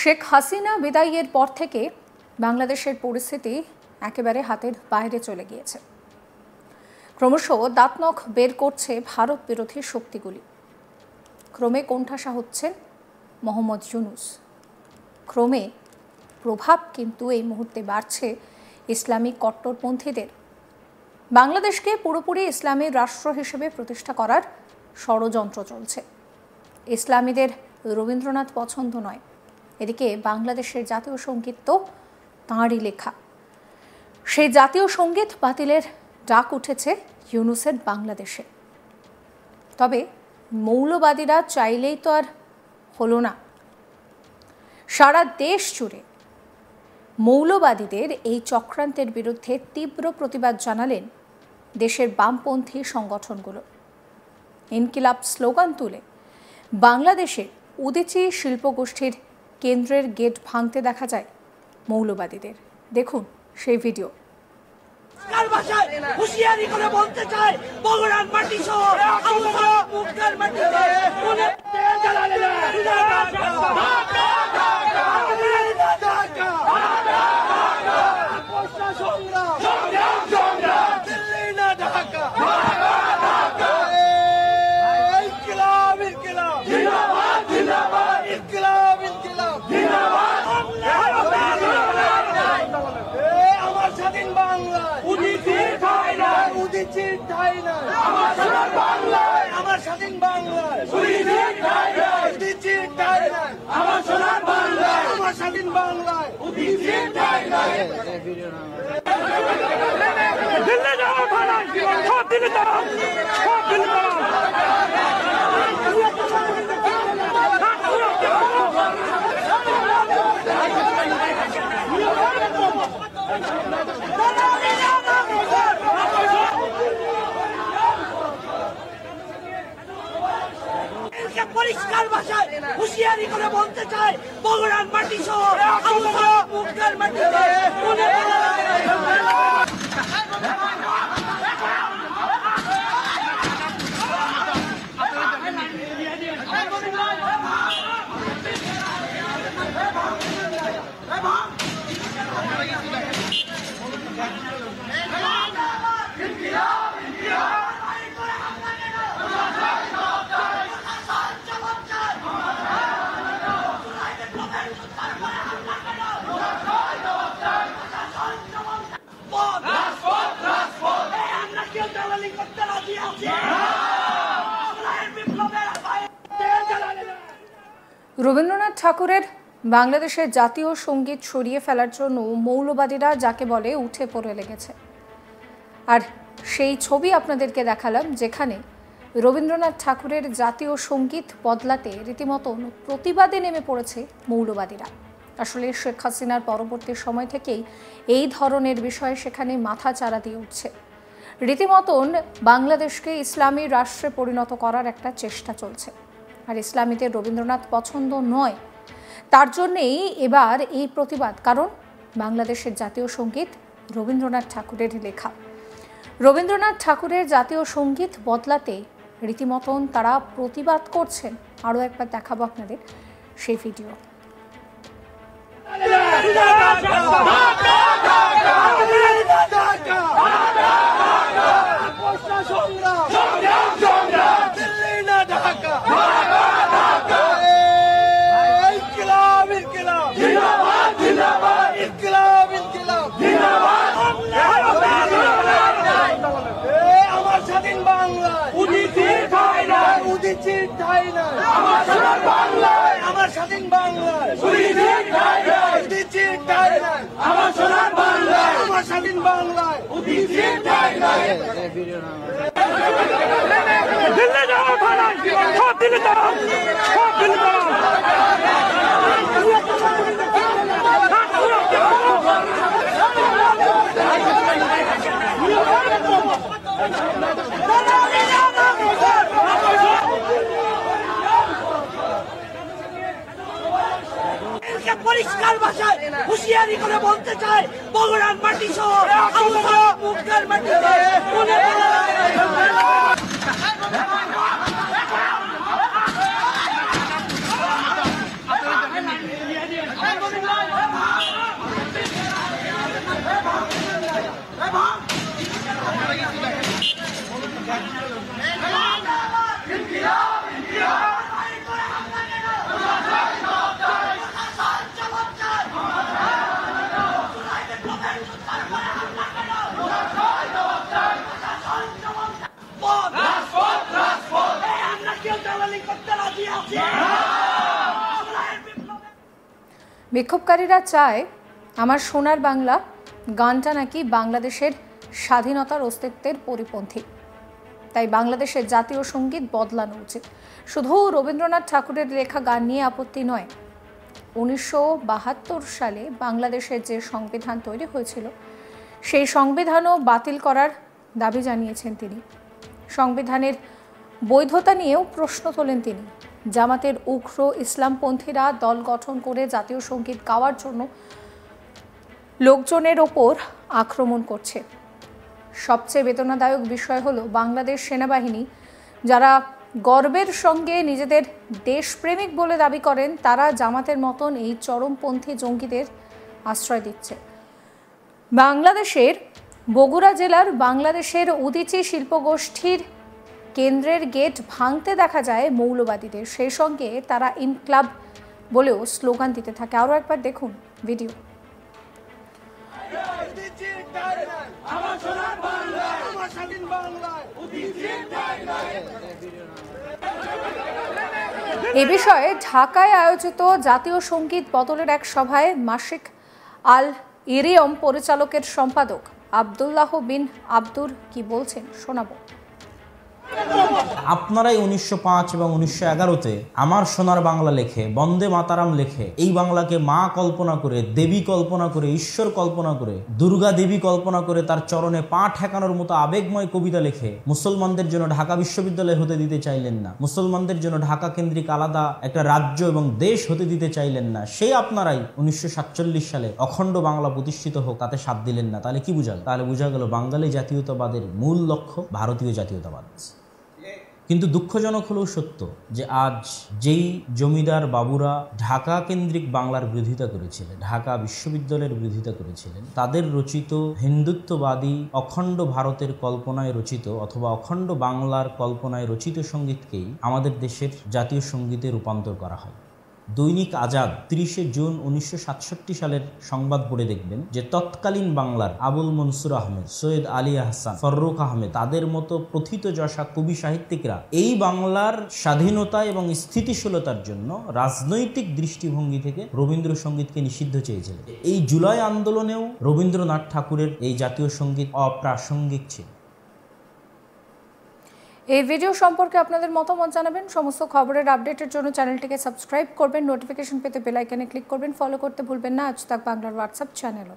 শেখ হাসিনা বিদায়ের পর থেকে বাংলাদেশের পরিস্থিতি একেবারে হাতের বাইরে চলে গিয়েছে। ক্রমশ দাঁতনখ বের করছে ভারত বিরোধী শক্তিগুলি। ক্রমে কোণঠাসা হচ্ছেন মোহাম্মদ ইউনূস। ক্রমে প্রভাব কিন্তু এই মুহূর্তে বাড়ছে ইসলামিক কট্টরপন্থীদের। বাংলাদেশকে পুরোপুরি ইসলামের রাষ্ট্র হিসেবে প্রতিষ্ঠা করার ষড়যন্ত্র চলছে। ইসলামীদের রবীন্দ্রনাথ পছন্দ নয়, এদিকে বাংলাদেশের জাতীয় সঙ্গীত তো তাঁরই লেখা। সেই জাতীয় সঙ্গীত বাতিলের ডাক উঠেছে ইউনূসের বাংলাদেশে। তবে মৌলবাদীরা চাইলেই তো আর হলো না। সারা দেশ জুড়ে মৌলবাদীদের এই চক্রান্তের বিরুদ্ধে তীব্র প্রতিবাদ জানালেন দেশের বামপন্থী সংগঠনগুলো। ইনকিলাব স্লোগান তুলে বাংলাদেশের উদীচী শিল্পগোষ্ঠীর কেন্দ্রের গেট ভাঙতে দেখা যায় মৌলবাদীদের। দেখুন সেই ভিডিও। হুঁশিয়ারি করে বলতে চাই, বগুড়ার মাটি সহ মুক্তার মাটিতে আমার স্বাধীন বাংলায়, আমার সোনার বাংলায়, আমার স্বাধীন বাংলায়। দিল্লি যাও ভাড়া, সব দিল্লি যাও, সব দিল্লি যাও। পরিষ্কার ভাষায় হুঁশিয়ারি করে বলতে চাই, বগুড়ার মাটি সহ মুক্তার মাটিতে রবীন্দ্রনাথ ঠাকুরের বাংলাদেশের জাতীয় সঙ্গীত সরিয়ে ফেলার জন্য মৌলবাদীরা যাকে বলে উঠে পড়ে লেগেছে। আর সেই ছবি আপনাদেরকে দেখালাম, যেখানে রবীন্দ্রনাথ ঠাকুরের জাতীয় সঙ্গীত বদলাতে রীতিমতো প্রতিবাদে নেমে পড়েছে মৌলবাদীরা। আসলে শেখ হাসিনার পরবর্তী সময় থেকেই এই ধরনের বিষয়ে সেখানে মাথা চারা দিয়ে উঠছে। রীতিমতন বাংলাদেশকে ইসলামী রাষ্ট্রে পরিণত করার একটা চেষ্টা চলছে। আর ইসলামীদের রবীন্দ্রনাথ পছন্দ নয়, তার জন্যেই এবার এই প্রতিবাদ। কারণ বাংলাদেশের জাতীয় সঙ্গীত রবীন্দ্রনাথ ঠাকুরের লেখা। রবীন্দ্রনাথ ঠাকুরের জাতীয় সঙ্গীত বদলাতে রীতিমতন তারা প্রতিবাদ করছেন। আরও একবার দেখাবো আপনাদের সেই ভিডিও। আমার স্বাধীন বাংলায়, আমার সোনার বাংলায়, আমার স্বাধীন বাংলায়, আমার সোনার বাংলায়, আমার স্বাধীন বাংলায়। দিল্লি যাও ভাড়া, সব দিল্লি যাও, সব দিল্লি যাও। পরিষ্কার ভাষায় হুঁশিয়ারি করে বলতে চাই, বগুড়ার মাটি সহ মুক্তার মাটিতে বিক্ষোভকারীরা চায় আমার সোনার বাংলা গানটা নাকি বাংলাদেশের স্বাধীনতার অস্তিত্বের পরিপন্থী, তাই বাংলাদেশের জাতীয় সঙ্গীত বদলানো উচিত। শুধু রবীন্দ্রনাথ ঠাকুরের লেখা গান নিয়ে আপত্তি নয়, 1972 সালে বাংলাদেশের যে সংবিধান তৈরি হয়েছিল সেই সংবিধানও বাতিল করার দাবি জানিয়েছেন তিনি। সংবিধানের বৈধতা নিয়েও প্রশ্ন তোলেন তিনি। জামাতের উগ্র ইসলামপন্থীরা দল গঠন করে জাতীয় সঙ্গীত গাওয়ার জন্য লোকজনের ওপর আক্রমণ করছে। সবচেয়ে বেদনাদায়ক বিষয় হলো বাংলাদেশ সেনাবাহিনী, যারা গর্বের সঙ্গে নিজেদের দেশপ্রেমিক বলে দাবি করেন, তারা জামাতের মতন এই চরমপন্থী জঙ্গিদের আশ্রয় দিচ্ছে। বাংলাদেশের বগুড়া জেলার বাংলাদেশের উদীচী শিল্পগোষ্ঠীর কেন্দ্রের গেট ভাঙতে দেখা যায় মৌলবাদীদের, সেই সঙ্গে তারা ইনক্লাব বলেও স্লোগান দিতে থাকে। আরও একবার দেখুন ভিডিও। এ বিষয়ে ঢাকায় আয়োজিত জাতীয় সঙ্গীত বদলের এক সভায় মাসিক আল ইরিয়ম পরিচালকের সম্পাদক আব্দুল্লাহ বিন আব্দুর কি বলছেন শোনাবো। আপনারাই 1905 এবং 1911-তে আমার সোনার বাংলা লেখে, বন্দে মাতারাম লেখে, এই বাংলাকে মা কল্পনা করে, দেবী কল্পনা করে, ঈশ্বর কল্পনা করে, দুর্গা দেবী কল্পনা করে তার চরণে পা ঠেকানোর মতো আবেগময় কবিতা লেখে মুসলমানদের জন্য ঢাকা বিশ্ববিদ্যালয় হতে দিতে চাইলেন না, মুসলমানদের জন্য ঢাকা কেন্দ্রিক আলাদা একটা রাজ্য এবং দেশ হতে দিতে চাইলেন না। সেই আপনারাই 1947 সালে অখণ্ড বাংলা প্রতিষ্ঠিত হোক তাতে সাথ দিলেন না। তাহলে কি বোঝা? তাহলে বোঝা গেল বাঙালি জাতীয়তাবাদের মূল লক্ষ্য ভারতীয় জাতীয়তাবাদ। কিন্তু দুঃখজনক হলেও সত্য যে আজ যেই জমিদার বাবুরা ঢাকা কেন্দ্রিক বাংলার বিরোধিতা করেছিলেন, ঢাকা বিশ্ববিদ্যালয়ের বিরোধিতা করেছিলেন, তাদের রচিত হিন্দুত্ববাদী অখণ্ড ভারতের কল্পনায় রচিত অথবা অখণ্ড বাংলার কল্পনায় রচিত সঙ্গীতকেই আমাদের দেশের জাতীয় সঙ্গীতে রূপান্তর করা হয়। দৈনিক আজাদ 30 জুন 1967 সালের সংবাদ পড়ে দেখবেন যে তৎকালীন বাংলার আবুল মনসুর আহমেদ, সৈয়দ আলী আহসান, ফররুখ আহমেদ, তাদের মতো প্রথিতযশা কবি সাহিত্যিকরা এই বাংলার স্বাধীনতা এবং স্থিতিশীলতার জন্য রাজনৈতিক দৃষ্টিভঙ্গি থেকে রবীন্দ্রসঙ্গীতকে নিষিদ্ধ চেয়েছিলেন। এই জুলাই আন্দোলনেও রবীন্দ্রনাথ ঠাকুরের এই জাতীয় সঙ্গীত অপ্রাসঙ্গিক ছিল। এই ভিডিও সম্পর্কে আপনাদের মতামত জানাবেন। সমস্ত খবরের আপডেটের জন্য চ্যানেলটিকে সাবস্ক্রাইব করবেন, নোটিফিকেশন পেতে বেল আইকনে ক্লিক করবেন, ফলো করতে ভুলবেন না আজ তাক বাংলার হোয়াটসঅ্যাপ চ্যানেলও।